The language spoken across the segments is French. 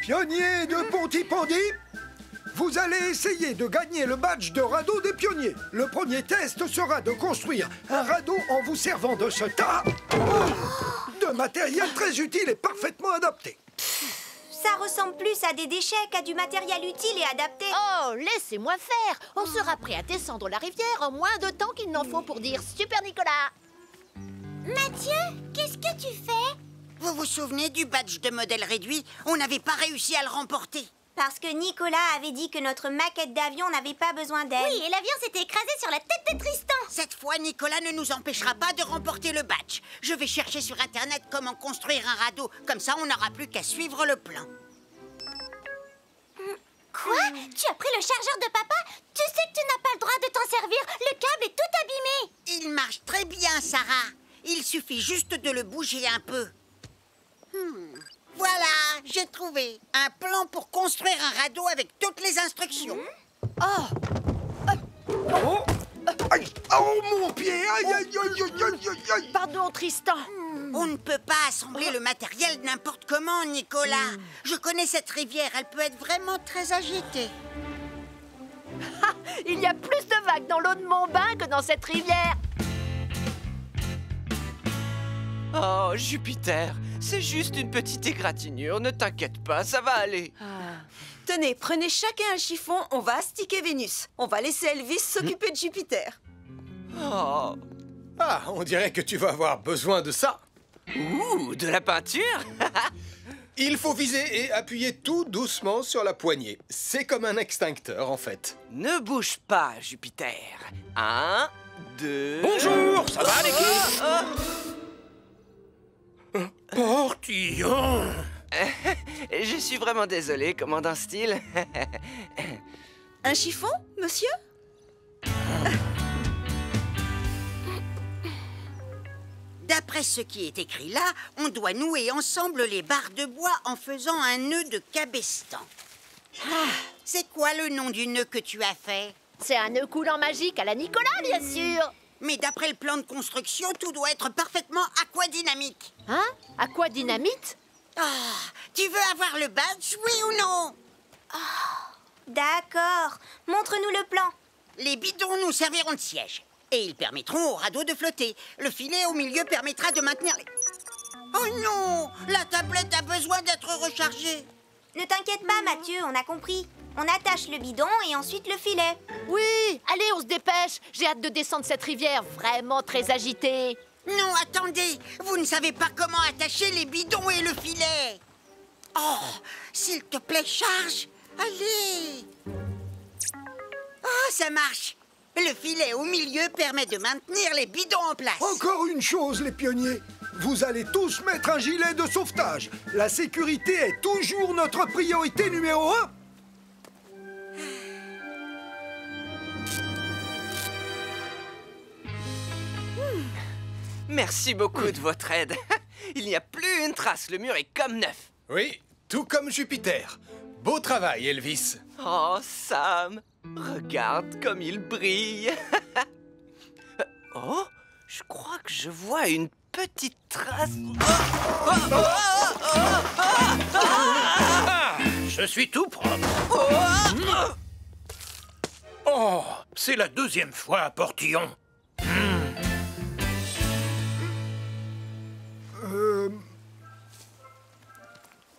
Pionniers de Pontypandy, vous allez essayer de gagner le badge de radeau des pionniers. Le premier test sera de construire un radeau en vous servant de ce tas de matériel très utile et parfaitement adapté. Ça ressemble plus à des déchets qu'à du matériel utile et adapté. Oh, laissez-moi faire. On sera prêt à descendre la rivière en moins de temps qu'il n'en faut pour dire Super Nicolas. Mathieu, qu'est-ce que tu fais? Vous vous souvenez du badge de modèle réduit? On n'avait pas réussi à le remporter. Parce que Nicolas avait dit que notre maquette d'avion n'avait pas besoin d'aide. Oui, et l'avion s'était écrasé sur la tête de Tristan. Cette fois, Nicolas ne nous empêchera pas de remporter le badge. Je vais chercher sur Internet comment construire un radeau. Comme ça, on n'aura plus qu'à suivre le plan. Quoi? Tu as pris le chargeur de papa? Tu sais que tu n'as pas le droit de t'en servir. Le câble est tout abîmé. Il marche très bien, Sarah. Il suffit juste de le bouger un peu. Voilà, j'ai trouvé un plan pour construire un radeau avec toutes les instructions. Oh, aïe, oh mon pied, aïe, aïe, aïe, aïe, aïe, aïe, aïe. Pardon, Tristan. On ne peut pas assembler le matériel n'importe comment, Nicolas. Je connais cette rivière, elle peut être vraiment très agitée. Il y a plus de vagues dans l'eau de mon bain que dans cette rivière. Oh, Jupiter, c'est juste une petite égratignure, ne t'inquiète pas, ça va aller. Tenez, prenez chacun un chiffon, on va astiquer Vénus. On va laisser Elvis s'occuper de Jupiter. Oh. Ah, on dirait que tu vas avoir besoin de ça. Ouh, de la peinture. Il faut viser et appuyer tout doucement sur la poignée. C'est comme un extincteur, en fait. Ne bouge pas, Jupiter. 1, 2... Bonjour, ça va l'équipe? Portillon! Je suis vraiment désolé, commandant Steele. Un chiffon, monsieur? D'après ce qui est écrit là, on doit nouer ensemble les barres de bois en faisant un nœud de cabestan. C'est quoi le nom du nœud que tu as fait? C'est un nœud coulant magique à la Nicolas, bien sûr. Mais d'après le plan de construction, tout doit être parfaitement aquadynamique. Hein? Aquadynamite? Tu veux avoir le badge, oui ou non? D'accord. Montre-nous le plan. Les bidons nous serviront de siège. Et ils permettront au radeau de flotter. Le filet au milieu permettra de maintenir les... Oh non! La tablette a besoin d'être rechargée. Ne t'inquiète pas, Mathieu, on a compris. On attache le bidon et ensuite le filet. Oui, allez, on se dépêche. J'ai hâte de descendre cette rivière vraiment très agitée. Non, attendez! Vous ne savez pas comment attacher les bidons et le filet. Oh, s'il te plaît, charge. Allez! Oh, ça marche. Le filet au milieu permet de maintenir les bidons en place. Encore une chose, les pionniers. Vous allez tous mettre un gilet de sauvetage. La sécurité est toujours notre priorité numéro 1. Merci beaucoup de votre aide. Il n'y a plus une trace, le mur est comme neuf. Oui, tout comme Jupiter. Beau travail, Elvis. Oh, Sam, regarde comme il brille. Oh, je crois que je vois une petite trace. Je suis tout propre. Oh, c'est la deuxième fois à Portillon.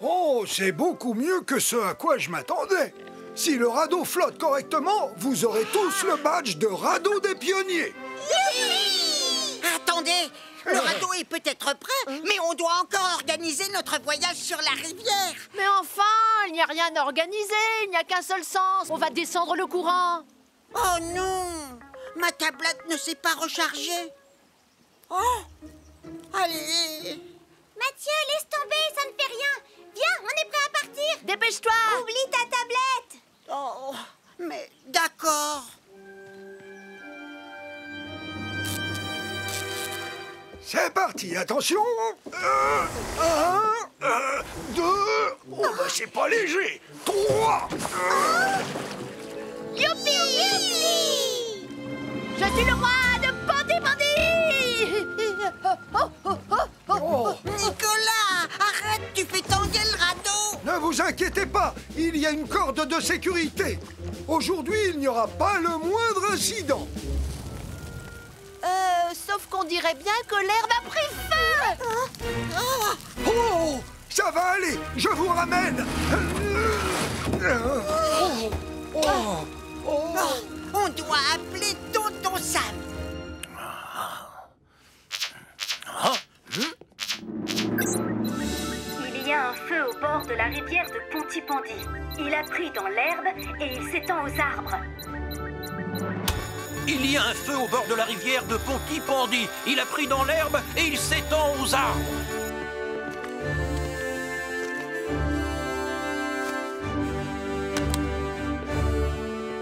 Oh, c'est beaucoup mieux que ce à quoi je m'attendais. Si le radeau flotte correctement, vous aurez tous le badge de radeau des pionniers. Attendez, le radeau est peut-être prêt, mais on doit encore organiser notre voyage sur la rivière. Mais enfin, il n'y a rien à organiser, il n'y a qu'un seul sens. On va descendre le courant. Oh non, ma tablette ne s'est pas rechargée. Oh, allez. Mathieu, laisse tomber, ça ne fait rien. Viens, on est prêt à partir. Dépêche-toi. Oublie ta tablette. Oh, mais d'accord. C'est parti, attention. 1, 2, oh bah c'est pas léger. 3. Youpi, youpi. Je suis le roi de Pontypandy. Oh. Nicolas, arrête, tu fais tanguer le radeau. Ne vous inquiétez pas, il y a une corde de sécurité. Aujourd'hui, il n'y aura pas le moindre incident. Sauf qu'on dirait bien que l'herbe a pris feu. Oh, ça va aller, je vous ramène. On doit appeler Tonton Sam. Il y a un feu au bord de la rivière de Pontypandy. Il a pris dans l'herbe et il s'étend aux arbres. Il y a un feu au bord de la rivière de Pontypandy. Il a pris dans l'herbe et il s'étend aux arbres.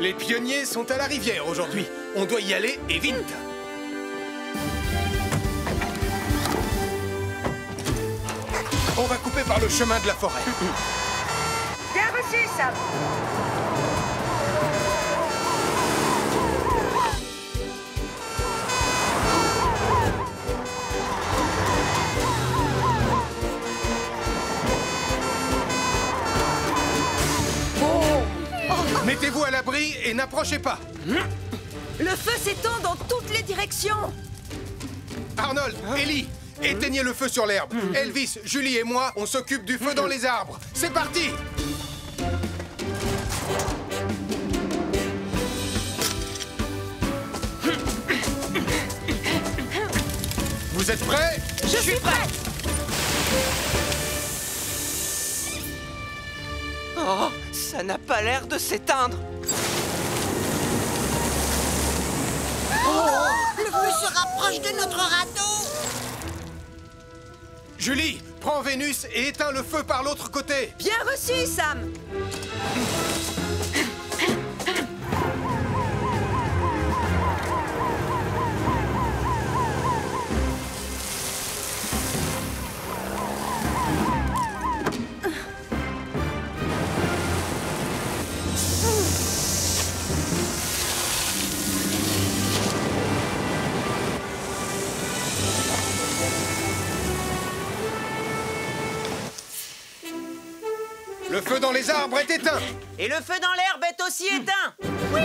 Les pionniers sont à la rivière aujourd'hui. On doit y aller et vite. On va couper par le chemin de la forêt. Bien reçu, Sam. Mettez-vous à l'abri et n'approchez pas. Le feu s'étend dans toutes les directions. Arnold, Ellie, éteignez le feu sur l'herbe. Elvis, Julie et moi, on s'occupe du feu dans les arbres. C'est parti! Vous êtes prêts? Je suis prête. Oh, ça n'a pas l'air de s'éteindre. Le feu se rapproche de notre radeau. Julie, prends Vénus et éteins le feu par l'autre côté. Bien reçu, Sam. Le feu dans les arbres est éteint. Et le feu dans l'herbe est aussi éteint. Oui.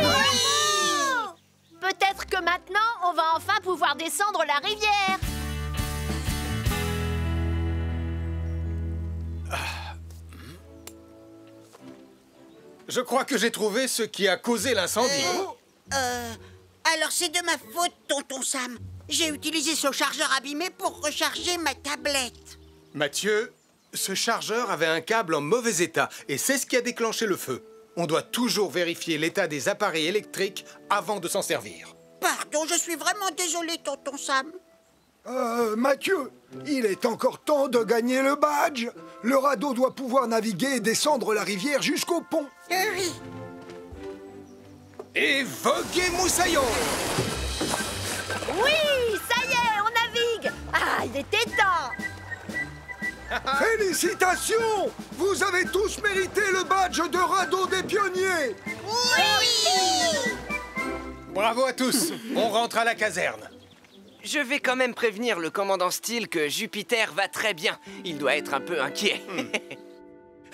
Peut-être que maintenant, on va enfin pouvoir descendre la rivière. Je crois que j'ai trouvé ce qui a causé l'incendie. Alors c'est de ma faute, Tonton Sam. J'ai utilisé ce chargeur abîmé pour recharger ma tablette. Mathieu, ce chargeur avait un câble en mauvais état et c'est ce qui a déclenché le feu. On doit toujours vérifier l'état des appareils électriques avant de s'en servir. Pardon, je suis vraiment désolé, Tonton Sam. Mathieu, il est encore temps de gagner le badge. Le radeau doit pouvoir naviguer et descendre la rivière jusqu'au pont. Oui. Et voguez moussaillon! Oui, ça y est, on navigue. Ah, il était temps. Félicitations! Vous avez tous mérité le badge de radeau des pionniers. Oui. Bravo à tous. On rentre à la caserne. Je vais quand même prévenir le commandant Steele que Jupiter va très bien. Il doit être un peu inquiet.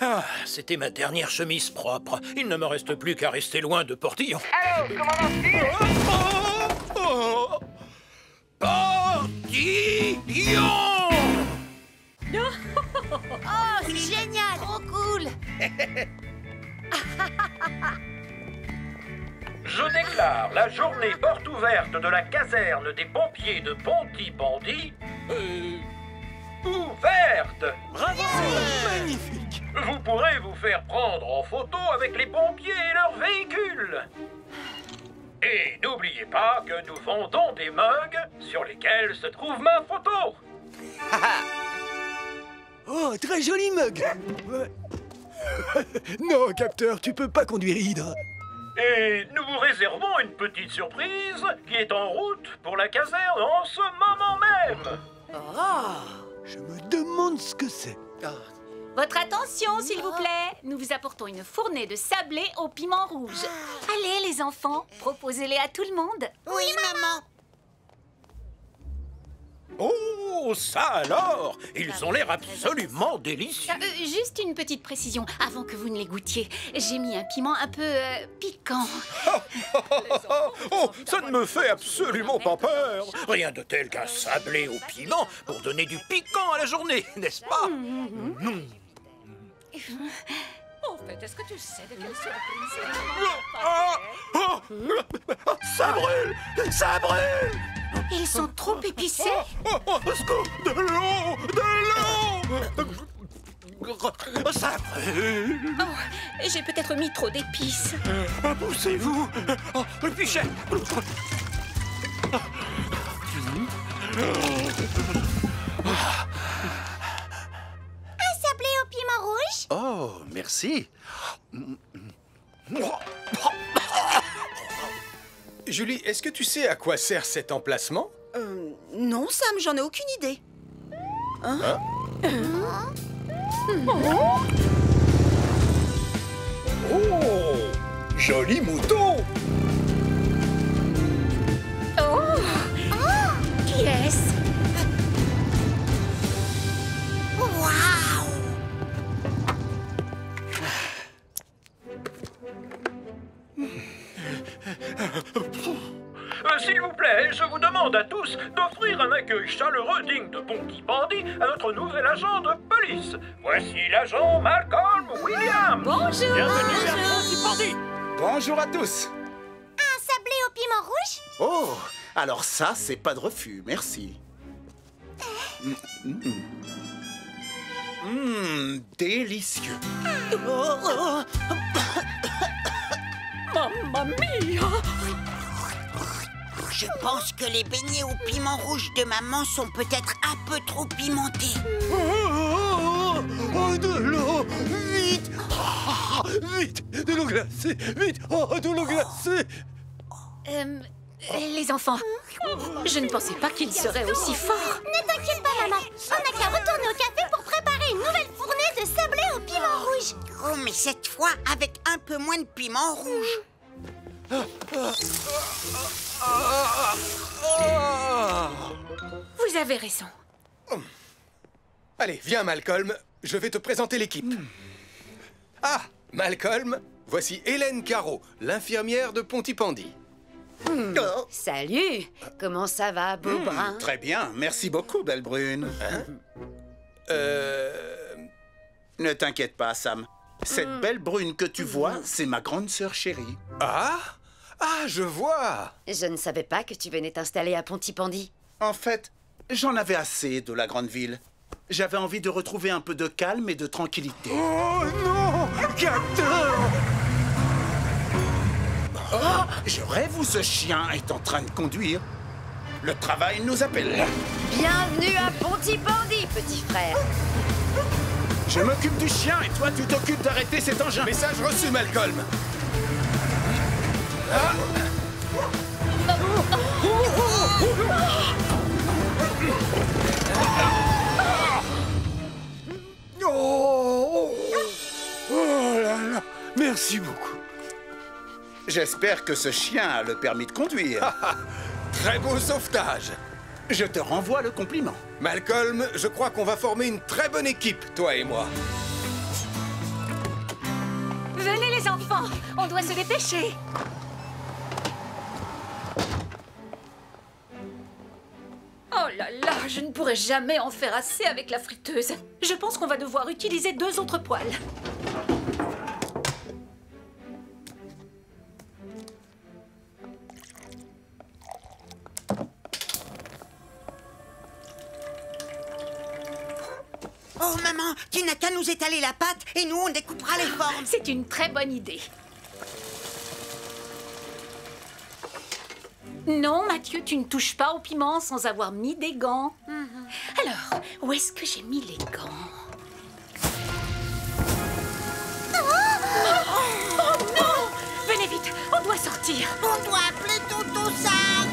Ah, c'était ma dernière chemise propre. Il ne me reste plus qu'à rester loin de Portillon. Allô, commandant Steele? Portillon! Oh, c'est génial. Trop cool. Je déclare la journée porte ouverte de la caserne des pompiers de Pontypandy ouverte. Bravo! Magnifique. Vous pourrez vous faire prendre en photo avec les pompiers et leurs véhicules. Et n'oubliez pas que nous vendons des mugs sur lesquels se trouve ma photo. Oh, très joli mug. Non, capteur, tu peux pas conduire Hydre. Et nous vous réservons une petite surprise qui est en route pour la caserne en ce moment même. Je me demande ce que c'est. Votre attention, s'il vous plaît. Nous vous apportons une fournée de sablés au piment rouge. Allez, les enfants, proposez-les à tout le monde. Oui, maman. Oh, ça alors! Ils ont l'air absolument délicieux. Juste une petite précision, avant que vous ne les goûtiez. J'ai mis un piment un peu piquant. Oh, ça ne me fait absolument pas peur. Rien de tel qu'un sablé au piment pour donner du piquant à la journée, n'est-ce pas? En fait, est-ce que tu sais de quelle surprise Ça brûle! Ça brûle! Ils sont trop épicés. Au secours! De l'eau! De l'eau! Ça brûle! Oh, j'ai peut-être mis trop d'épices. Poussez-vous! Oh, le pichet! Un sablé au piment rouge? Oh, merci. Julie, est-ce que tu sais à quoi sert cet emplacement? Non, Sam, j'en ai aucune idée. Hein? Oh! Joli mouton! Oh! Qui est-ce? Waouh! S'il vous plaît, je vous demande à tous d'offrir un accueil chaleureux digne de Pontypandy à notre nouvel agent de police. Voici l'agent Malcolm Williams. Bonjour! Bienvenue à Pontypandy! Bonjour à tous. Un sablé au piment rouge? Oh, alors ça, c'est pas de refus, merci. Délicieux. Mamma mia! Je pense que les beignets au piment rouge de maman sont peut-être un peu trop pimentés. Oh, de l'eau! Vite! Vite! De l'eau glacée! Vite! Oh, de l'eau glacée! Les enfants, je ne pensais pas qu'ils seraient aussi forts. Ne t'inquiète pas, maman. On n'a qu'à retourner au café pour préparer une nouvelle fournée de sablé au piment rouge. Oh, mais cette fois avec un peu moins de piment rouge. Vous avez raison. Allez, viens, Malcolm. Je vais te présenter l'équipe. Ah, Malcolm, voici Hélène Caro, l'infirmière de Pontypandy. Salut! Comment ça va, beau brun? Très bien, merci beaucoup, belle brune. Ne t'inquiète pas, Sam. Cette belle brune que tu vois, c'est ma grande sœur chérie. Ah, je vois. Je ne savais pas que tu venais t'installer à Pontypandy. En fait, j'en avais assez de la grande ville. J'avais envie de retrouver un peu de calme et de tranquillité. Oh non! Capteur! Oh, je rêve où ce chien est en train de conduire. Le travail nous appelle. Bienvenue à Pontypandy, petit frère. Je m'occupe du chien et toi, tu t'occupes d'arrêter cet engin. Message reçu, Malcolm. Oh là là, merci beaucoup. J'espère que ce chien a le permis de conduire. Très beau sauvetage. Je te renvoie le compliment. Malcolm, je crois qu'on va former une très bonne équipe, toi et moi. Venez les enfants, on doit se dépêcher. Oh là là, je ne pourrai jamais en faire assez avec la friteuse. Je pense qu'on va devoir utiliser 2 autres poêles. Oh, maman, tu n'as qu'à nous étaler la pâte et nous, on découpera les formes. C'est une très bonne idée. Non, Mathieu, tu ne touches pas au piment sans avoir mis des gants. Alors, où est-ce que j'ai mis les gants? Oh non! Venez vite, on doit sortir. On doit appeler Toto Sam.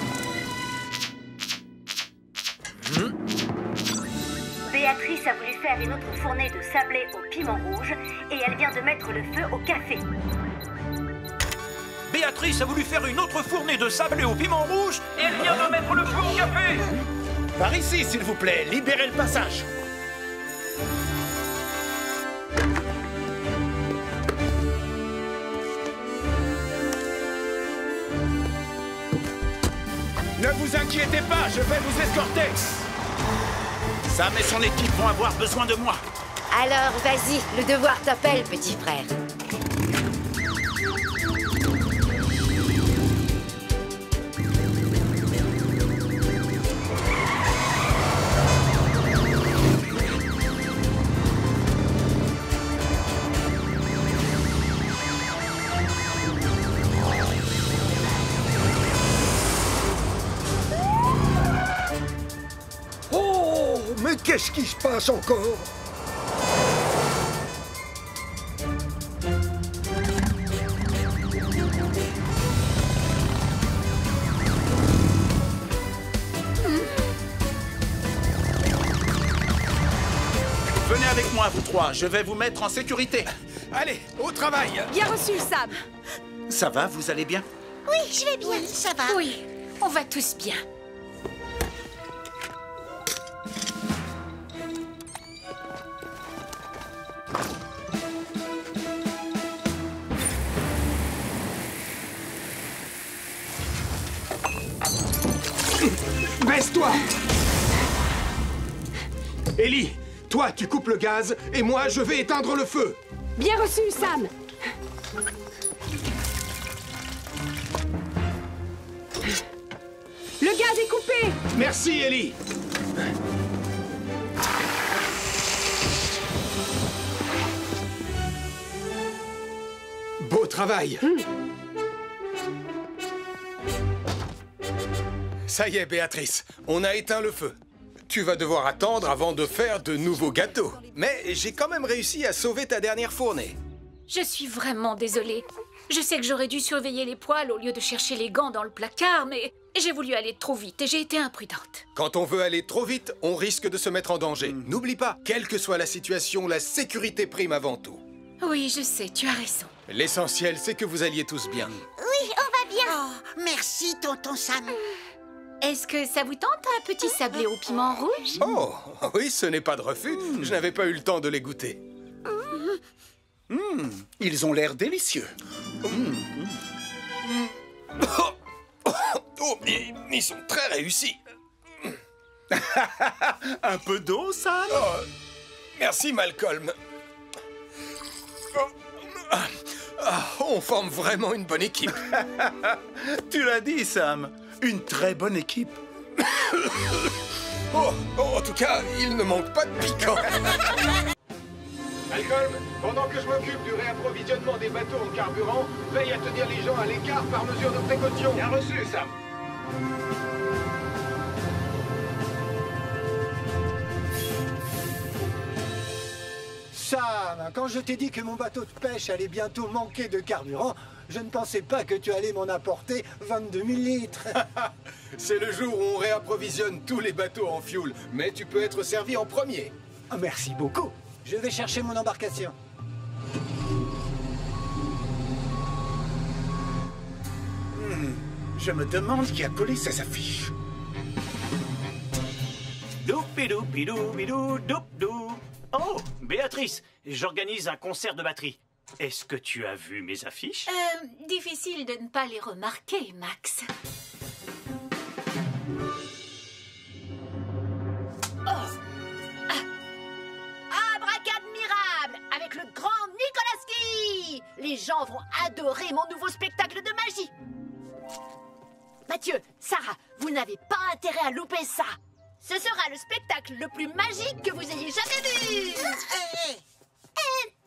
Béatrice a voulu faire une autre fournée de sablé au piment rouge et elle vient de mettre le feu au café. Béatrice a voulu faire une autre fournée de sablé au piment rouge et elle vient de mettre le feu au café. Par ici, s'il vous plaît, libérez le passage. Ne vous inquiétez pas, je vais vous escorter. Sam et son équipe vont avoir besoin de moi. Alors, vas-y, le devoir t'appelle, petit frère. Oh, mais qu'est-ce qui se passe encore? Venez avec moi, vous trois. Je vais vous mettre en sécurité. Allez, au travail. Bien reçu, Sam. Ça va, vous allez bien? Oui, je vais bien. Oui, ça va. Oui, on va tous bien. Baisse-toi! Ellie, toi tu coupes le gaz et moi je vais éteindre le feu. Bien reçu, Sam. Le gaz est coupé. Merci Ellie. Beau travail. Ça y est, Béatrice, on a éteint le feu. Tu vas devoir attendre avant de faire de nouveaux gâteaux. Mais j'ai quand même réussi à sauver ta dernière fournée. Je suis vraiment désolée. Je sais que j'aurais dû surveiller les poêles au lieu de chercher les gants dans le placard, mais j'ai voulu aller trop vite et j'ai été imprudente. Quand on veut aller trop vite, on risque de se mettre en danger. N'oublie pas, quelle que soit la situation, la sécurité prime avant tout. Oui, je sais, tu as raison. L'essentiel, c'est que vous alliez tous bien. Oui, on va bien. Oh, merci, tonton Sam. Est-ce que ça vous tente un petit sablé au piment rouge? Oh, oui, ce n'est pas de refus. Je n'avais pas eu le temps de les goûter. Ils ont l'air délicieux. Oh, ils sont très réussis. Un peu d'eau, Sam? Oh, merci, Malcolm. On forme vraiment une bonne équipe. Tu l'as dit, Sam. Une très bonne équipe. En tout cas, il ne manque pas de piquant. Malcolm, pendant que je m'occupe du réapprovisionnement des bateaux en carburant, veille à tenir les gens à l'écart par mesure de précaution. Bien reçu, Sam. Sam, quand je t'ai dit que mon bateau de pêche allait bientôt manquer de carburant, je ne pensais pas que tu allais m'en apporter 22 000 litres. C'est le jour où on réapprovisionne tous les bateaux en fioul, mais tu peux être servi en premier. Merci beaucoup. Je vais chercher mon embarcation. Je me demande qui a collé ces affiches. Doupidou-bidou-bidou-doup-dou. Oh, Béatrice, j'organise un concert de batterie. Est-ce que tu as vu mes affiches? Difficile de ne pas les remarquer, Max. Abracadmirable avec le grand Nicolaski. Les gens vont adorer mon nouveau spectacle de magie. Mathieu, Sarah, vous n'avez pas intérêt à louper ça. Ce sera le spectacle le plus magique que vous ayez jamais vu.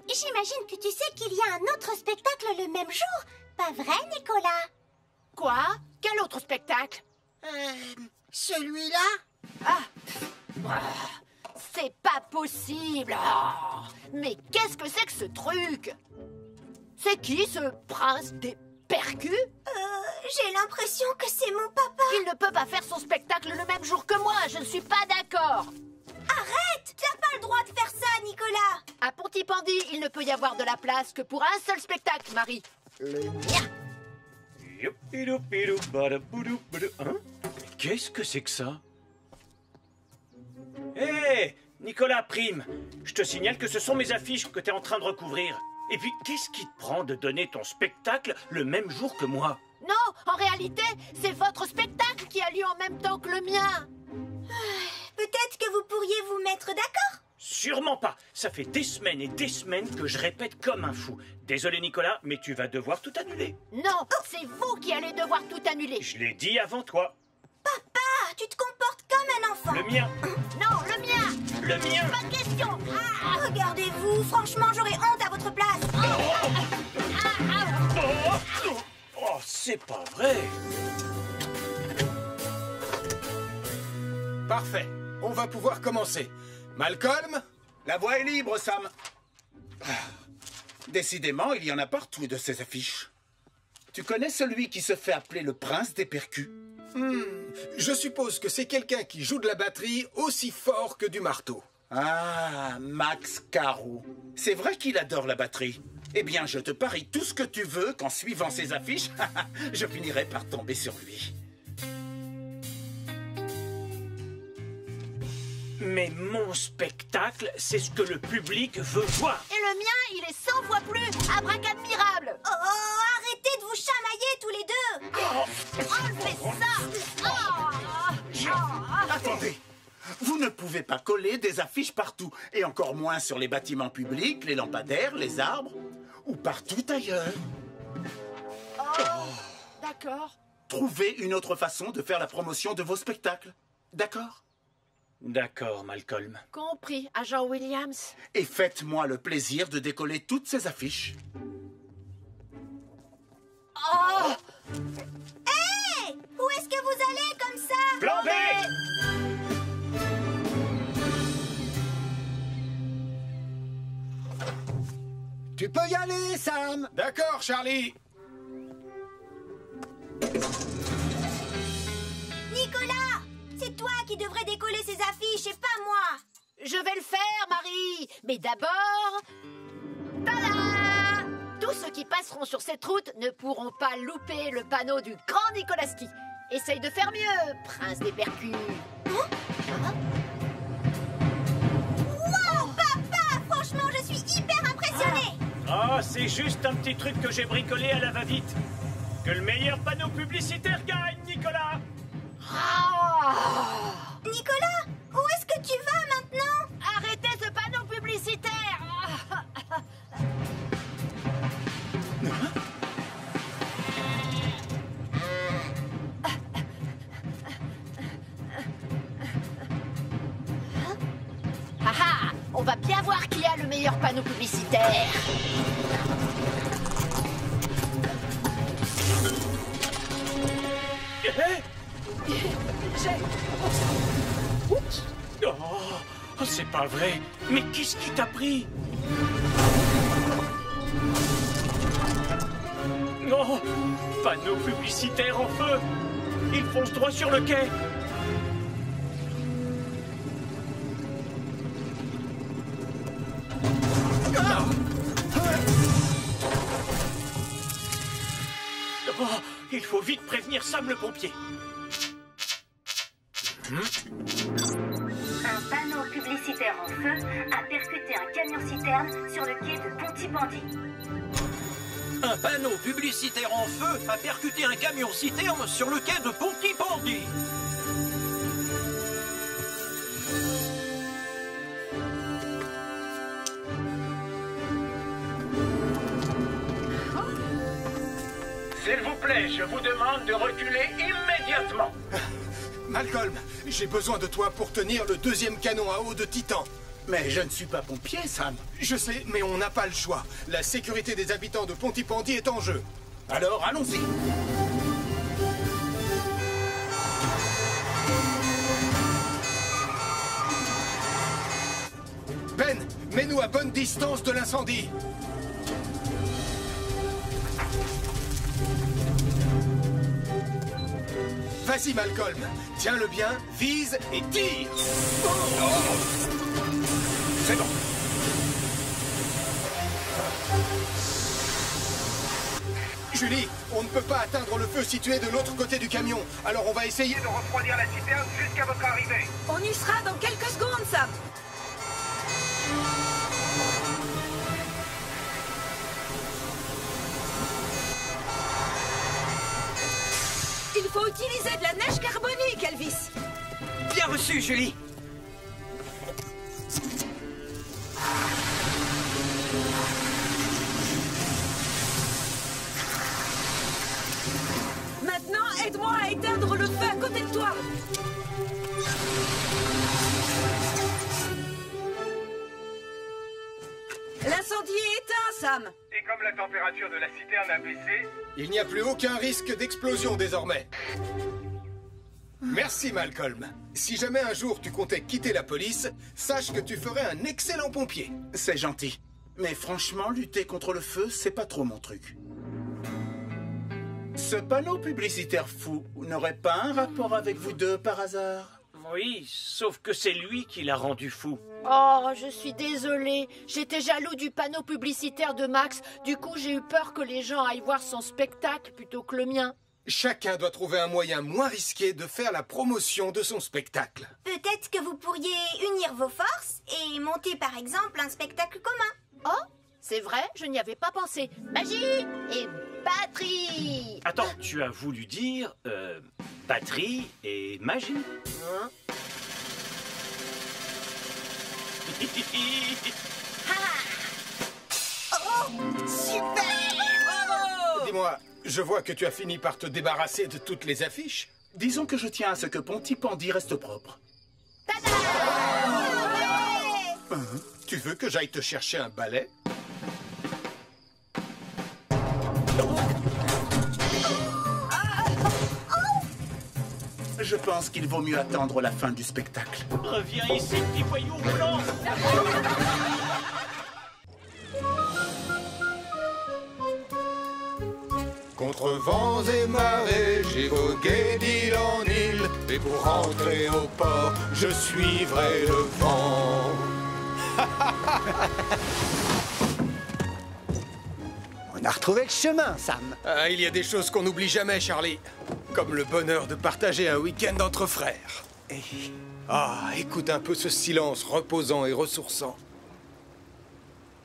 J'imagine que tu sais qu'il y a un autre spectacle le même jour. Pas vrai, Nicolas? Quoi? Quel autre spectacle? Celui-là? C'est pas possible. Mais qu'est-ce que c'est que ce truc? C'est qui ce prince des percus? J'ai l'impression que c'est mon papa. Il ne peut pas faire son spectacle le même jour que moi. Je ne suis pas d'accord. Arrête! T'as pas le droit de faire ça, Nicolas! À Pontypandy, il ne peut y avoir de la place que pour un seul spectacle, Marie. Le mien. Hein? Qu'est-ce que c'est que ça? Hé, Nicolas Prime, je te signale que ce sont mes affiches que tu es en train de recouvrir. Et puis, qu'est-ce qui te prend de donner ton spectacle le même jour que moi? Non, en réalité, c'est votre spectacle qui a lieu en même temps que le mien. Peut-être que vous pourriez vous mettre d'accord? Sûrement pas. Ça fait des semaines et des semaines que je répète comme un fou. Désolé Nicolas, mais tu vas devoir tout annuler. Non, c'est vous qui allez devoir tout annuler. Je l'ai dit avant toi. Papa, tu te comportes comme un enfant. Le mien. Non, le mien. Le mien. Pas de question. Regardez-vous, franchement, j'aurais honte à votre place. Oh, c'est pas vrai. Parfait. On va pouvoir commencer. Malcolm? La voie est libre, Sam. Décidément, il y en a partout de ces affiches. Tu connais celui qui se fait appeler le prince des percus? Je suppose que c'est quelqu'un qui joue de la batterie aussi fort que du marteau. Ah, Max Caro. C'est vrai qu'il adore la batterie. Eh bien, je te parie tout ce que tu veux qu'en suivant ces affiches, je finirai par tomber sur lui. Mais mon spectacle, c'est ce que le public veut voir. Et le mien, il est 100 fois plus abracadmirable. Oh, arrêtez de vous chamailler tous les deux. Enlevez ça. Attendez. Vous ne pouvez pas coller des affiches partout, et encore moins sur les bâtiments publics, les lampadaires, les arbres, ou partout ailleurs. D'accord. Trouvez une autre façon de faire la promotion de vos spectacles. D'accord? D'accord, Malcolm. Compris, agent Williams. Et faites-moi le plaisir de décoller toutes ces affiches. Oh! Hé! Où est-ce que vous allez comme ça? Plan B! Tu peux y aller, Sam. D'accord, Charlie. Nicolas! C'est toi qui devrais décoller ces affiches et pas moi. Je vais le faire, Marie. Mais d'abord... Tada! Tous ceux qui passeront sur cette route ne pourront pas louper le panneau du grand Nikolaski. Essaye de faire mieux, prince des percus. Wow, papa! Franchement, je suis hyper impressionnée. Ah, c'est juste un petit truc que j'ai bricolé à la va-vite. Que le meilleur panneau publicitaire gagne, Nicolas! Nicolas, où est-ce que tu vas maintenant? Arrêtez ce panneau publicitaire! On va bien voir qui a le meilleur panneau publicitaire. Oh, c'est pas vrai. Mais qu'est-ce qui t'a pris? Oh, panneau publicitaire en feu. Il fonce droit sur le quai. Oh, il faut vite prévenir Sam le pompier. Un panneau publicitaire en feu a percuté un camion-citerne sur le quai de Pontypandy. Un panneau publicitaire en feu a percuté un camion-citerne sur le quai de Pontypandy. S'il vous plaît, je vous demande de reculer immédiatement. Malcolm, j'ai besoin de toi pour tenir le deuxième canon à eau de Titan. Mais je ne suis pas pompier, Sam. Je sais, mais on n'a pas le choix. La sécurité des habitants de Pontypandy est en jeu. Alors, allons-y. Ben, mets-nous à bonne distance de l'incendie. Vas-y, Malcolm. Tiens-le bien, vise et tire. C'est bon. Je Julie, on ne peut pas atteindre le feu situé de l'autre côté du camion. Alors on va essayer de refroidir la citerne jusqu'à votre arrivée. On y sera dans quelques secondes, Sam. Il faut utiliser de la neige carbonique, Elvis. Bien reçu, Julie. Maintenant, aide-moi à éteindre le feu à côté de toi. L'incendie est éteint, Sam. Et comme la température de la citerne a baissé, il n'y a plus aucun risque d'explosion désormais. Merci, Malcolm. Si jamais un jour tu comptais quitter la police, sache que tu ferais un excellent pompier. C'est gentil. Mais franchement, lutter contre le feu, c'est pas trop mon truc. Ce panneau publicitaire fou n'aurait pas un rapport avec vous deux par hasard? Oui, sauf que c'est lui qui l'a rendu fou. Oh, je suis désolée. J'étais jaloux du panneau publicitaire de Max. Du coup, j'ai eu peur que les gens aillent voir son spectacle plutôt que le mien. Chacun doit trouver un moyen moins risqué de faire la promotion de son spectacle. Peut-être que vous pourriez unir vos forces et monter par exemple un spectacle commun. Oh, c'est vrai, je n'y avais pas pensé. Magie et batterie. Attends, tu as voulu dire batterie et magie? Hein? Oh, super! Bravo! Dis-moi, je vois que tu as fini par te débarrasser de toutes les affiches. Disons que je tiens à ce que Pontypandy reste propre. Tu veux que j'aille te chercher un balai? Je pense qu'il vaut mieux attendre la fin du spectacle. Reviens ici, petit voyou roulant! Contre vents et marées, j'ai vogué d'île en île, et pour rentrer au port, je suivrai le vent. On a retrouvé le chemin, Sam. Ah, il y a des choses qu'on n'oublie jamais, Charlie. Comme le bonheur de partager un week-end entre frères. Ah, écoute un peu ce silence reposant et ressourçant.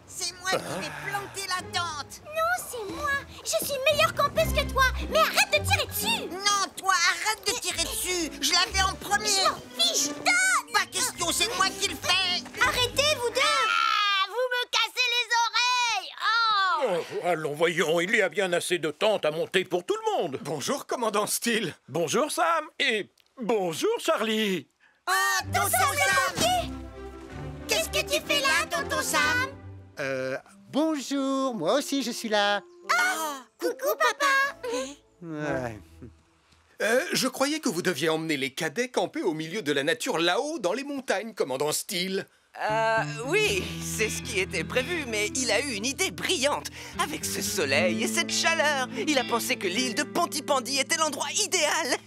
C'est moi qui vais planter la tente. Non, c'est moi. Je suis meilleure campeuse que toi. Mais arrête de tirer dessus. Non, toi, arrête de tirer dessus. Je l'avais en premier. Je m'en fiche, donne. Pas question, c'est moi qui le fais. Arrêtez, vous deux. Ah, vous me cassez les oreilles. Oh. Oh, allons, voyons, il y a bien assez de tentes à monter pour tout le monde. Bonjour, commandant Steele. Bonjour, Sam. Et bonjour, Charlie. Oh, tonton Sam. Qu'est-ce que tu fais là, tonton Sam? Bonjour, moi aussi je suis là. Ah, coucou, papa. Ouais. Je croyais que vous deviez emmener les cadets camper au milieu de la nature là-haut dans les montagnes, commandant Steele. Oui, c'est ce qui était prévu, mais il a eu une idée brillante. Avec ce soleil et cette chaleur, il a pensé que l'île de Pontypandy était l'endroit idéal.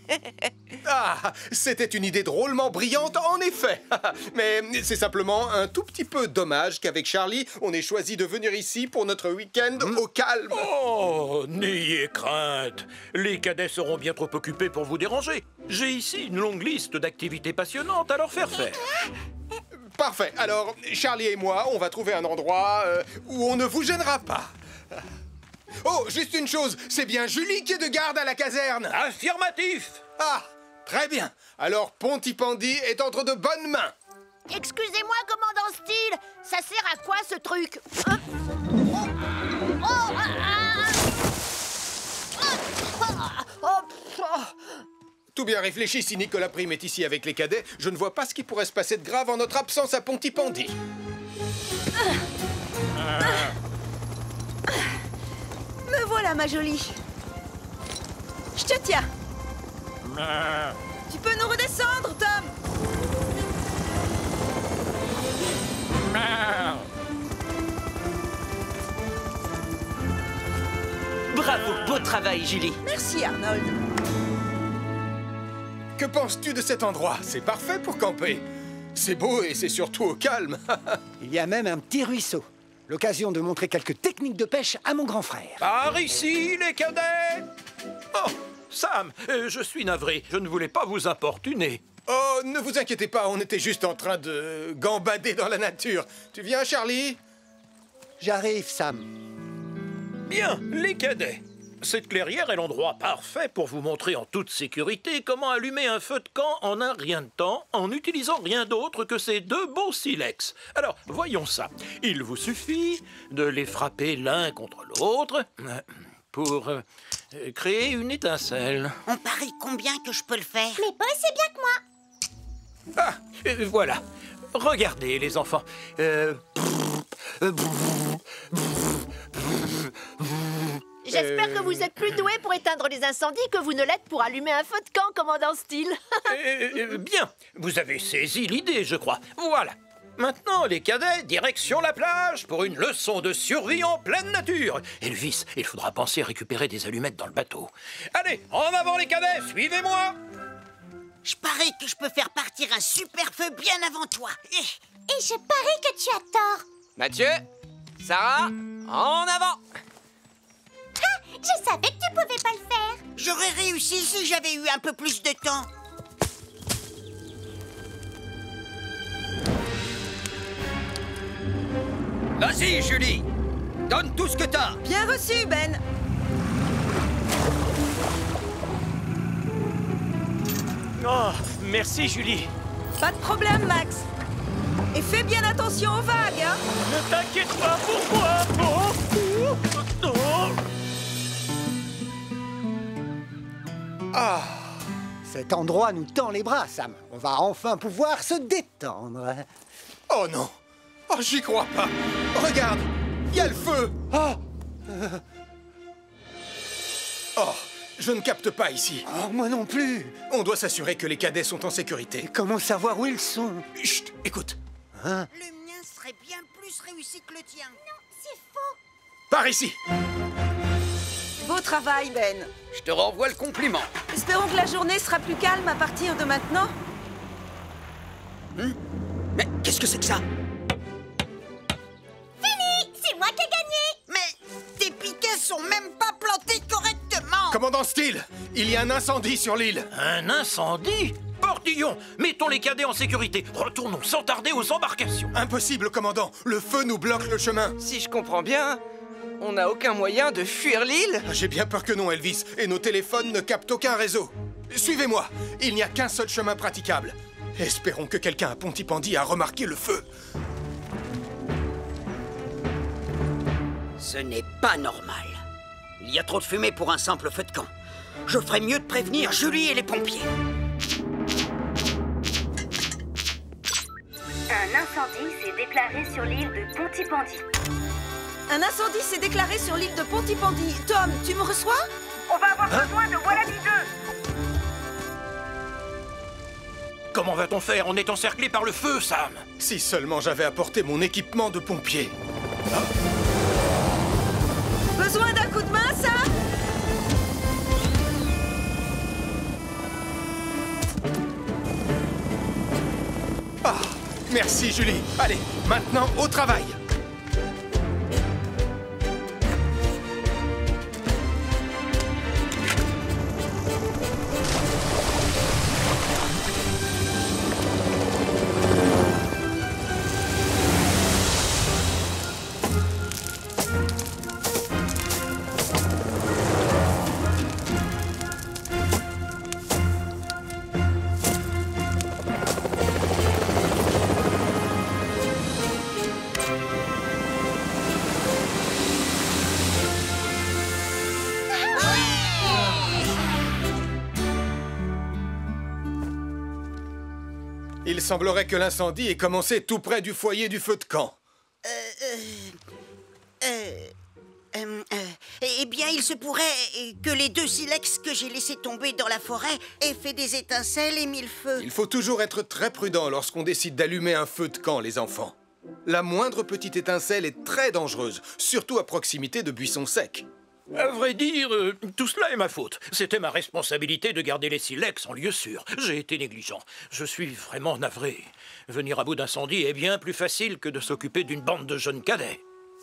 Ah, c'était une idée drôlement brillante, en effet. Mais c'est simplement un tout petit peu dommage qu'avec Charlie, on ait choisi de venir ici pour notre week-end au calme. Oh, n'ayez crainte. Les cadets seront bien trop occupés pour vous déranger. J'ai ici une longue liste d'activités passionnantes à leur faire faire. Parfait. Alors, Charlie et moi, on va trouver un endroit où on ne vous gênera pas. Oh, juste une chose, c'est bien Julie qui est de garde à la caserne. Affirmatif. Ah, très bien. Alors, Pontypandy est entre de bonnes mains. Excusez-moi, commandant Steele. Ça sert à quoi, ce truc? Tout bien réfléchi, si Nicolas Prime est ici avec les cadets, je ne vois pas ce qui pourrait se passer de grave en notre absence à Pontypandy. Me voilà, ma jolie. Je te tiens. Tu peux nous redescendre, Tom? Bravo, beau travail, Julie. Merci, Arnold. Que penses-tu de cet endroit? C'est parfait pour camper. C'est beau et c'est surtout au calme. Il y a même un petit ruisseau. L'occasion de montrer quelques techniques de pêche à mon grand frère. Par ici, les cadets! Oh, Sam, je suis navré. Je ne voulais pas vous importuner. Oh, ne vous inquiétez pas, on était juste en train de gambader dans la nature. Tu viens, Charlie? J'arrive, Sam. Bien, les cadets. Cette clairière est l'endroit parfait pour vous montrer en toute sécurité comment allumer un feu de camp en un rien de temps en n'utilisant rien d'autre que ces deux beaux silex. Alors, voyons ça. Il vous suffit de les frapper l'un contre l'autre pour créer une étincelle. On parie combien que je peux le faire? Mais pas aussi bien que moi. Ah, voilà. Regardez, les enfants. J'espère que vous êtes plus doué pour éteindre les incendies que vous ne l'êtes pour allumer un feu de camp, commandant Steele. Bien, vous avez saisi l'idée, je crois. Voilà. Maintenant, les cadets, direction la plage pour une leçon de survie en pleine nature. Elvis, il faudra penser à récupérer des allumettes dans le bateau. Allez, en avant les cadets, suivez-moi. Je parie que je peux faire partir un super feu bien avant toi. Et je parie que tu as tort. Mathieu, Sarah, en avant! Ah, je savais que tu pouvais pas le faire. J'aurais réussi si j'avais eu un peu plus de temps. Vas-y, Julie! Donne tout ce que t'as! Bien reçu, Ben! Oh, merci, Julie. Pas de problème, Max. Et fais bien attention aux vagues, hein? Ne t'inquiète pas pour moi. Ah, cet endroit nous tend les bras, Sam. On va enfin pouvoir se détendre. Oh non! Oh, j'y crois pas! Regarde! Il y a le feu! Oh, je ne capte pas ici. Oh, moi non plus. On doit s'assurer que les cadets sont en sécurité. Comment savoir où ils sont? Chut, écoute. Hein? Le mien serait bien plus réussi que le tien. Non, c'est faux. Par ici! Beau travail, Ben. Je te renvoie le compliment. Espérons que la journée sera plus calme à partir de maintenant. Mais qu'est-ce que c'est que ça? Fini! C'est moi qui ai gagné. Mais tes piquets sont même pas plantés correctement. Commandant Steele, il y a un incendie sur l'île. Un incendie? Portillon, mettons les cadets en sécurité. Retournons sans tarder aux embarcations. Impossible, commandant. Le feu nous bloque le chemin. Si je comprends bien, on n'a aucun moyen de fuir l'île? J'ai bien peur que non, Elvis. Et nos téléphones ne captent aucun réseau. Suivez-moi. Il n'y a qu'un seul chemin praticable. Espérons que quelqu'un à Pontypandy a remarqué le feu. Ce n'est pas normal. Il y a trop de fumée pour un simple feu de camp. Je ferais mieux de prévenir Julie et les pompiers. Un incendie s'est déclaré sur l'île de Pontypandy. Un incendie s'est déclaré sur l'île de Pontypandy. Tom, tu me reçois? On va avoir besoin de Wallaby 2. Comment va-t-on faire? On est encerclé par le feu, Sam. Si seulement j'avais apporté mon équipement de pompier. Besoin d'un coup de main, Sam? Ah, merci, Julie. Allez, maintenant au travail. Il semblerait que l'incendie ait commencé tout près du foyer du feu de camp. Eh bien, il se pourrait que les deux silex que j'ai laissés tomber dans la forêt aient fait des étincelles et mis le feu. Il faut toujours être très prudent lorsqu'on décide d'allumer un feu de camp, les enfants. La moindre petite étincelle est très dangereuse, surtout à proximité de buissons secs. À vrai dire, tout cela est ma faute. C'était ma responsabilité de garder les silex en lieu sûr. J'ai été négligent. Je suis vraiment navré. Venir à bout d'incendie est bien plus facile que de s'occuper d'une bande de jeunes cadets.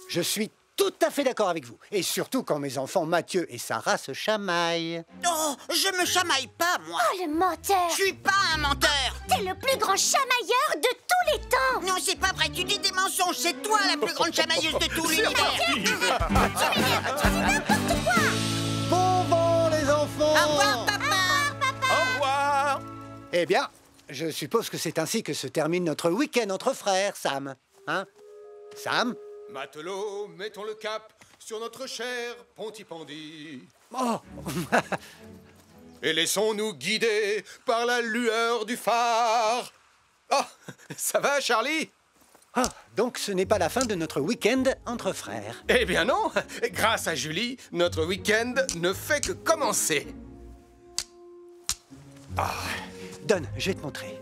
Je suis tout à fait d'accord avec vous. Et surtout quand mes enfants Mathieu et Sarah se chamaillent. Oh, je me chamaille pas, moi. Oh, le menteur! Je suis pas un menteur. T'es le plus grand chamailleur de tous les temps! Non, c'est pas vrai, tu dis des mensonges. C'est toi la plus grande chamailleuse de tout l'univers. Tu dis n'importe quoi! Bon vent, les enfants! Au revoir, papa. Au revoir. Eh bien, je suppose que c'est ainsi que se termine notre week-end entre frères, Sam. Hein? Sam? Matelot, mettons le cap sur notre cher Pontypandy. Oh! Et laissons-nous guider par la lueur du phare. Ah, ça va, Charlie? Ah, donc ce n'est pas la fin de notre week-end entre frères. Eh bien non. Grâce à Julie, notre week-end ne fait que commencer. Ah, donne, je vais te montrer.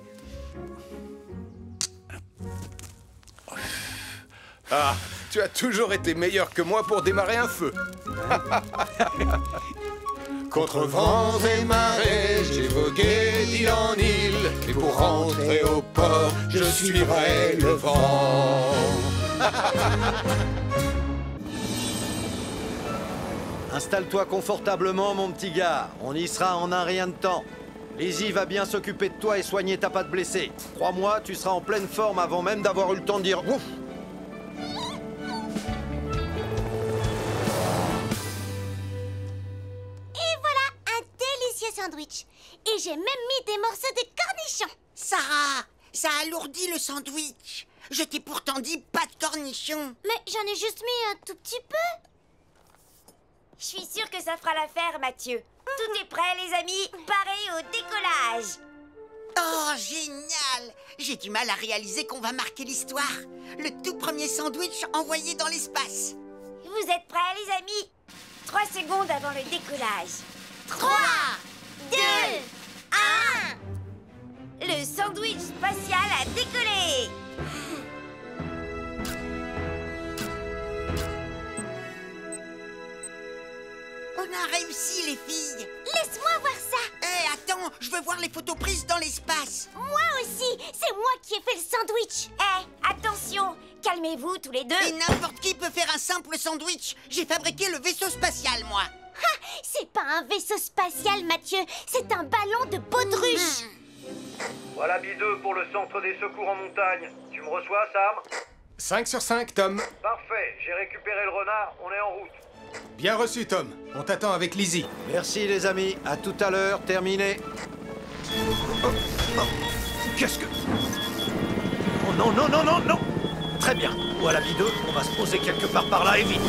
Ah, tu as toujours été meilleur que moi pour démarrer un feu. Contre vents et marées, j'ai vogué d'île en île. Et pour rentrer au port, je suivrai le vent. Installe-toi confortablement, mon petit gars. On y sera en un rien de temps. Lizzie va bien s'occuper de toi et soigner ta patte blessée. Crois-moi, tu seras en pleine forme avant même d'avoir eu le temps de dire ouf. Sandwich. Et j'ai même mis des morceaux de cornichons. Sarah, ça alourdit le sandwich. Je t'ai pourtant dit pas de cornichons. Mais j'en ai juste mis un tout petit peu. Je suis sûre que ça fera l'affaire, Mathieu. Tout est prêt, les amis. Pareil au décollage. Oh, génial! J'ai du mal à réaliser qu'on va marquer l'histoire. Le tout premier sandwich envoyé dans l'espace. Vous êtes prêts, les amis? 3 secondes avant le décollage. 3, 2, 1. Le sandwich spatial a décollé. On a réussi, les filles. Laisse-moi voir ça. Hé, attends, je veux voir les photos prises dans l'espace. Moi aussi, c'est moi qui ai fait le sandwich. Attention, calmez-vous tous les deux. Et n'importe qui peut faire un simple sandwich. J'ai fabriqué le vaisseau spatial, moi. C'est pas un vaisseau spatial, Mathieu. C'est un ballon de baudruche. Voilà B2 pour le centre des secours en montagne. Tu me reçois, Sam? 5 sur 5, Tom. Parfait, j'ai récupéré le renard, on est en route. Bien reçu, Tom. On t'attend avec Lizzie. Merci, les amis. À tout à l'heure. Terminé. Qu'est-ce que... Oh non, non, non, non, non. Très bien. Voilà B2, on va se poser quelque part par là et vite.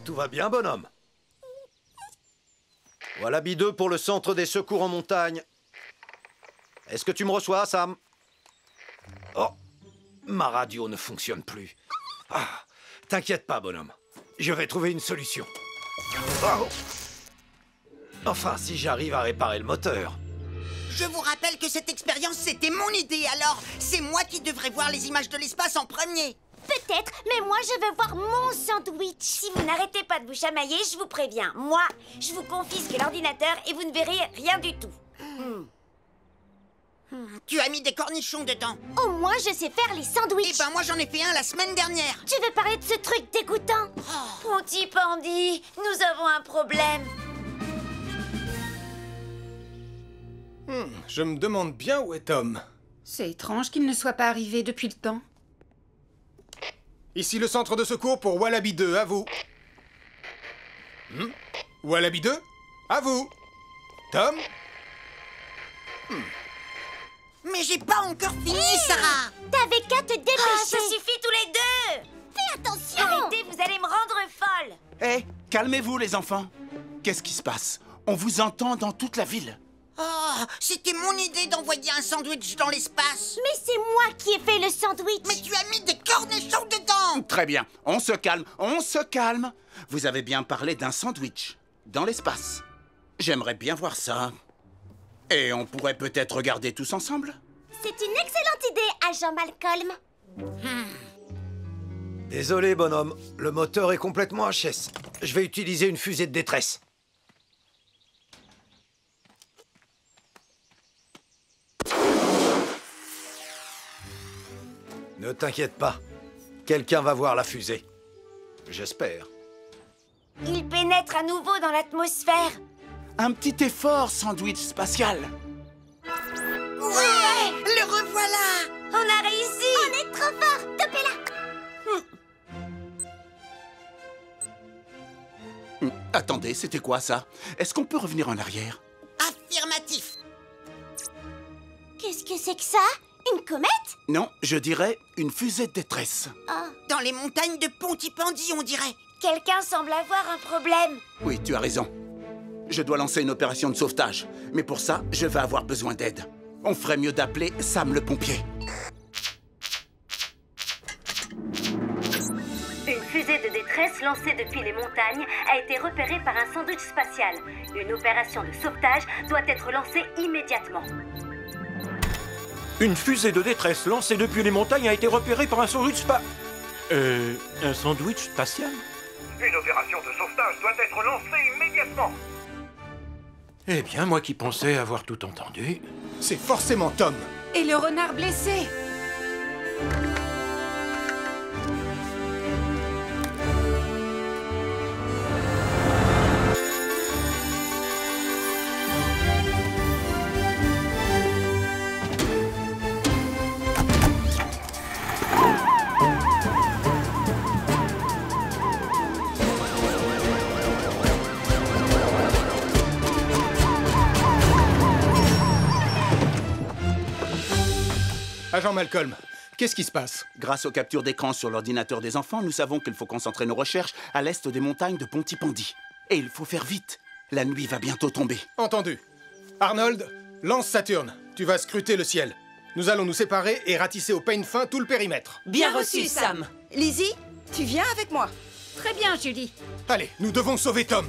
Tout va bien, bonhomme? Voilà B2 pour le centre des secours en montagne. Est-ce que tu me reçois, Sam? Oh, ma radio ne fonctionne plus. Ah, t'inquiète pas, bonhomme. Je vais trouver une solution. Oh. Enfin, si j'arrive à réparer le moteur. Je vous rappelle que cette expérience, c'était mon idée, alors c'est moi qui devrais voir les images de l'espace en premier. Peut-être, mais moi je veux voir mon sandwich. Si vous n'arrêtez pas de vous chamailler, je vous préviens. Moi, je vous confisque l'ordinateur et vous ne verrez rien du tout. Tu as mis des cornichons dedans. Au moins je sais faire les sandwichs. Eh ben moi j'en ai fait un la semaine dernière. Tu veux parler de ce truc dégoûtant? Pontypandy, nous avons un problème. Je me demande bien où est Tom. C'est étrange qu'il ne soit pas arrivé depuis le temps. Ici le centre de secours pour Wallaby 2, à vous. Wallaby 2, à vous. Tom? Mais j'ai pas encore fini, Sarah. T'avais qu'à te dépêcher. Ça suffit tous les deux. Fais attention. Arrêtez, vous allez me rendre folle. Hé, calmez-vous les enfants. Qu'est-ce qui se passe? On vous entend dans toute la ville. Oh, c'était mon idée d'envoyer un sandwich dans l'espace. Mais c'est moi qui ai fait le sandwich. Mais tu as mis des cornichons dedans. Très bien, on se calme, on se calme. Vous avez bien parlé d'un sandwich dans l'espace. J'aimerais bien voir ça. Et on pourrait peut-être regarder tous ensemble? C'est une excellente idée, agent Malcolm. Désolé, bonhomme. Le moteur est complètement HS. Je vais utiliser une fusée de détresse. Ne t'inquiète pas. Quelqu'un va voir la fusée. J'espère. Il pénètre à nouveau dans l'atmosphère. Un petit effort, sandwich spatial. Ouais, le revoilà. On a réussi. On est trop fort. Topez-la. Attendez, c'était quoi ça? Est-ce qu'on peut revenir en arrière? Affirmatif. Qu'est-ce que c'est que ça? Une comète? Non, je dirais une fusée de détresse. Dans les montagnes de Pontypandy, on dirait. Quelqu'un semble avoir un problème. Oui, tu as raison. Je dois lancer une opération de sauvetage. Mais pour ça, je vais avoir besoin d'aide. On ferait mieux d'appeler Sam le pompier. Une fusée de détresse lancée depuis les montagnes a été repérée par un sandwich spatial. Une opération de sauvetage doit être lancée immédiatement. Une fusée de détresse lancée depuis les montagnes a été repérée par un sandwich un sandwich spatial? Une opération de sauvetage doit être lancée immédiatement. Eh bien, moi qui pensais avoir tout entendu... C'est forcément Tom. Et le renard blessé. Agent Malcolm, qu'est-ce qui se passe? Grâce aux captures d'écran sur l'ordinateur des enfants, nous savons qu'il faut concentrer nos recherches à l'est des montagnes de Pontypandy. Et il faut faire vite. La nuit va bientôt tomber. Entendu. Arnold, lance Saturne. Tu vas scruter le ciel. Nous allons nous séparer et ratisser au peigne fin tout le périmètre. Bien reçu, Sam. Lizzie, tu viens avec moi. Très bien, Julie. Allez, nous devons sauver Tom.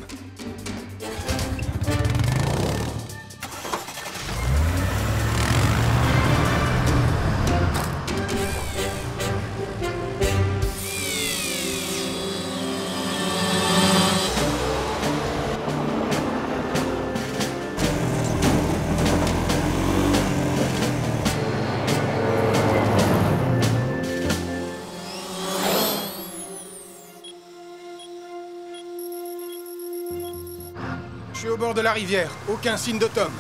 Je suis au bord de la rivière. Aucun signe de Tom.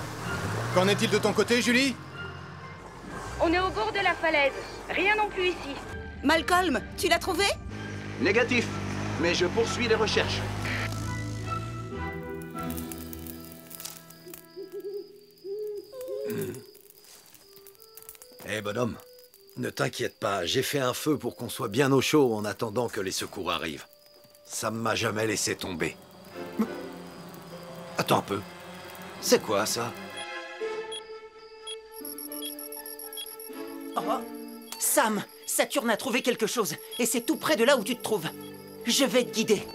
Qu'en est-il de ton côté, Julie? On est au bord de la falaise. Rien non plus ici. Malcolm, tu l'as trouvé? Négatif, mais je poursuis les recherches. Eh bonhomme, ne t'inquiète pas, j'ai fait un feu pour qu'on soit bien au chaud en attendant que les secours arrivent. Ça ne m'a jamais laissé tomber. Attends un peu. C'est quoi ça? Oh. Sam, Saturne a trouvé quelque chose, et c'est tout près de là où tu te trouves. Je vais te guider.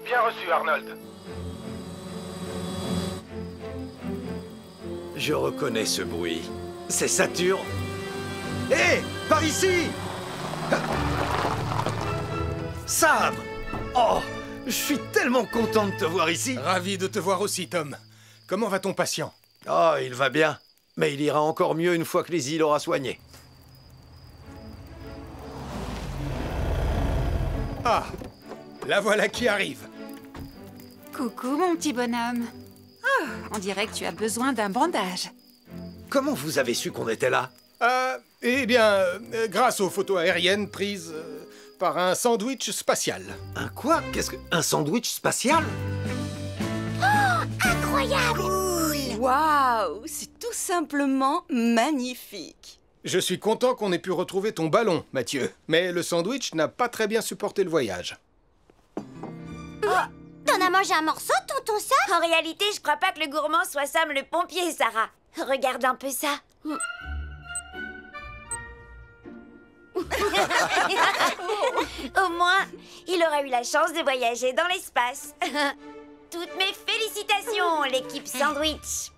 Bien reçu, Arnold. Je reconnais ce bruit. C'est Saturne. Hé, par ici! Sam! Oh, je suis tellement content de te voir ici. Ravi de te voir aussi, Tom. Comment va ton patient? Oh, il va bien. Mais il ira encore mieux une fois que Lizzie l'aura soigné. Ah, la voilà qui arrive. Coucou, mon petit bonhomme. Oh, on dirait que tu as besoin d'un bandage. Comment vous avez su qu'on était là? Eh bien, grâce aux photos aériennes prises par un sandwich spatial. Un quoi? Qu'est-ce que... Un sandwich spatial? Oh, incroyable! Cool! Waouh! C'est tout simplement magnifique. Je suis content qu'on ait pu retrouver ton ballon, Mathieu. Mais le sandwich n'a pas très bien supporté le voyage. T'en as mangé un morceau, tonton Sam? En réalité, je crois pas que le gourmand soit Sam le pompier, Sarah. Regarde un peu ça. Au moins, il aura eu la chance de voyager dans l'espace. Toutes mes félicitations, l'équipe Sandwich.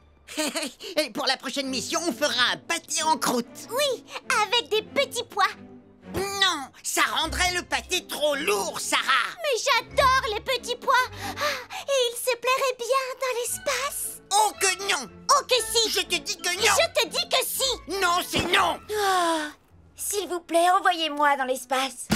Et pour la prochaine mission, on fera un pâté en croûte. Oui, avec des petits pois. Non, ça rendrait le pâté trop lourd, Sarah. Mais j'adore les petits pois. Ah, et ils se plairaient bien dans l'espace. Oh que non. Oh que si. Je te dis que non. Je te dis que si. Non, c'est non. Oh, s'il vous plaît. plaît, envoyez-moi dans l'espace.